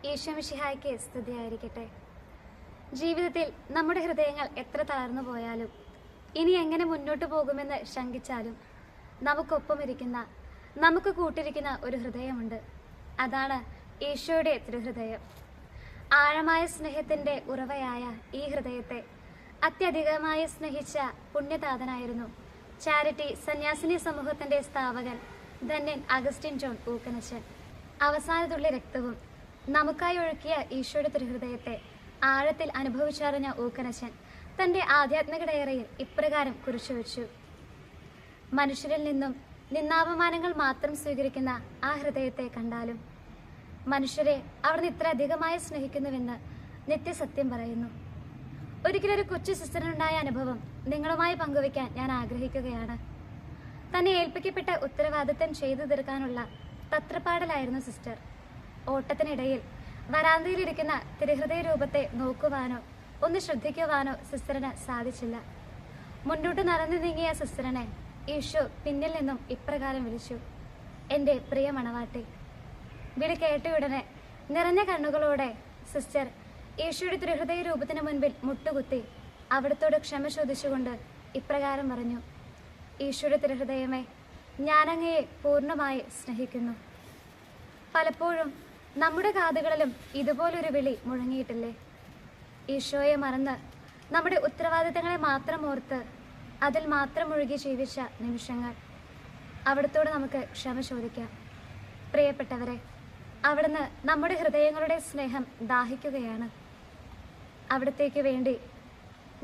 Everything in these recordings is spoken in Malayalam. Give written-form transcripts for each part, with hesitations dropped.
ഈശോമിശിഹായ്ക്ക് സ്തുതിയായിരിക്കട്ടെ. ജീവിതത്തിൽ നമ്മുടെ ഹൃദയങ്ങൾ എത്ര തളർന്നു പോയാലും ഇനി എങ്ങനെ മുന്നോട്ട് പോകുമെന്ന് ശങ്കിച്ചാലും നമുക്കൊപ്പമിരിക്കുന്ന, നമുക്ക് കൂട്ടിരിക്കുന്ന ഒരു ഹൃദയമുണ്ട്. അതാണ് ഈശോയുടെ തിരുഹൃദയം. ആഴമായ സ്നേഹത്തിന്റെ ഉറവയായ ഈ ഹൃദയത്തെ അത്യധികമായി സ്നേഹിച്ച പുണ്യതാതനായിരുന്നു ചാരിറ്റി സന്യാസിനി സമൂഹത്തിന്റെ സ്ഥാപകൻ ധന്യൻ അഗസ്റ്റിൻ ജോൺ ഊക്കനച്ചൻ. അവസാനത്തുള്ള രക്തവും നമുക്കായി ഒഴുക്കിയ ഈശോയുടെ തിരുഹൃദയത്തെ ആഴത്തിൽ അനുഭവിച്ചറിഞ്ഞ ഊക്കനച്ചൻ തന്റെ ആധ്യാത്മിക ഡയറിയിൽ ഇപ്രകാരം കുറിച്ചുവെച്ചു: മനുഷ്യരിൽ നിന്നും നിന്നാപമാനങ്ങൾ മാത്രം സ്വീകരിക്കുന്ന ആ ഹൃദയത്തെ കണ്ടാലും മനുഷ്യരെ അവിടുന്ന് ഇത്ര അധികമായി സ്നേഹിക്കുന്നുവെന്ന് നിത്യസത്യം പറയുന്നു. ഒരിക്കലൊരു കൊച്ചു സിസ്റ്ററിനുണ്ടായ അനുഭവം നിങ്ങളുമായി പങ്കുവയ്ക്കാൻ ഞാൻ ആഗ്രഹിക്കുകയാണ്. തന്നെ ഏൽപ്പിക്കപ്പെട്ട ഉത്തരവാദിത്തം ചെയ്തു തീർക്കാനുള്ള തത്രപ്പാടലായിരുന്നു സിസ്റ്റർ. ഓട്ടത്തിനിടയിൽ വരാന്തയിലിരിക്കുന്ന തിരുഹൃദയ രൂപത്തെ നോക്കുവാനോ ഒന്ന് ശ്രദ്ധിക്കുവാനോ സിസ്റ്ററിന് സാധിച്ചില്ല. മുന്നോട്ട് നടന്നു നീങ്ങിയ സിസ്റ്ററിനെ ഈശോ പിന്നിൽ നിന്നും ഇപ്രകാരം വിളിച്ചു: എൻ്റെ പ്രിയ മണവാട്ടി. വിളി കേട്ടയുടനെ നിറഞ്ഞ കണ്ണുകളോടെ സിസ്റ്റർ ഈശോയുടെ തിരുഹൃദയ രൂപത്തിന് മുൻപിൽ മുട്ടുകുത്തി അവിടത്തോട് ക്ഷമ ചോദിച്ചുകൊണ്ട് ഇപ്രകാരം പറഞ്ഞു: ഈശോയുടെ തിരുഹൃദയമേ, ഞാനങ്ങയെ പൂർണ്ണമായി സ്നേഹിക്കുന്നു. പലപ്പോഴും നമ്മുടെ കാതുകളിലും ഇതുപോലൊരു വിളി മുഴങ്ങിയിട്ടില്ലേ? ഈശോയെ മറന്ന് നമ്മുടെ ഉത്തരവാദിത്തങ്ങളെ മാത്രം ഓർത്ത് അതിൽ മാത്രം മുഴുകി ജീവിച്ച നിമിഷങ്ങൾ. അവിടത്തോട് നമുക്ക് ക്ഷമ ചോദിക്കാം. പ്രിയപ്പെട്ടവരെ, അവിടുന്ന് നമ്മുടെ ഹൃദയങ്ങളുടെ സ്നേഹം ദാഹിക്കുകയാണ്. അവിടത്തേക്ക് വേണ്ടി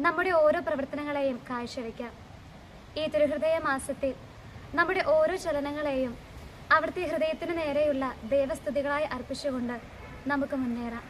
നമ്മുടെ ഓരോ പ്രവർത്തനങ്ങളെയും കാഴ്ചവെക്കാം. ഈ തിരുഹൃദയ മാസത്തിൽ നമ്മുടെ ഓരോ ചലനങ്ങളെയും അവിടുത്തെ ഹൃദയത്തിന് നേരെയുള്ള ദൈവസ്തുതികളായി അർപ്പിച്ചുകൊണ്ട് നമുക്ക് മുന്നേറാം.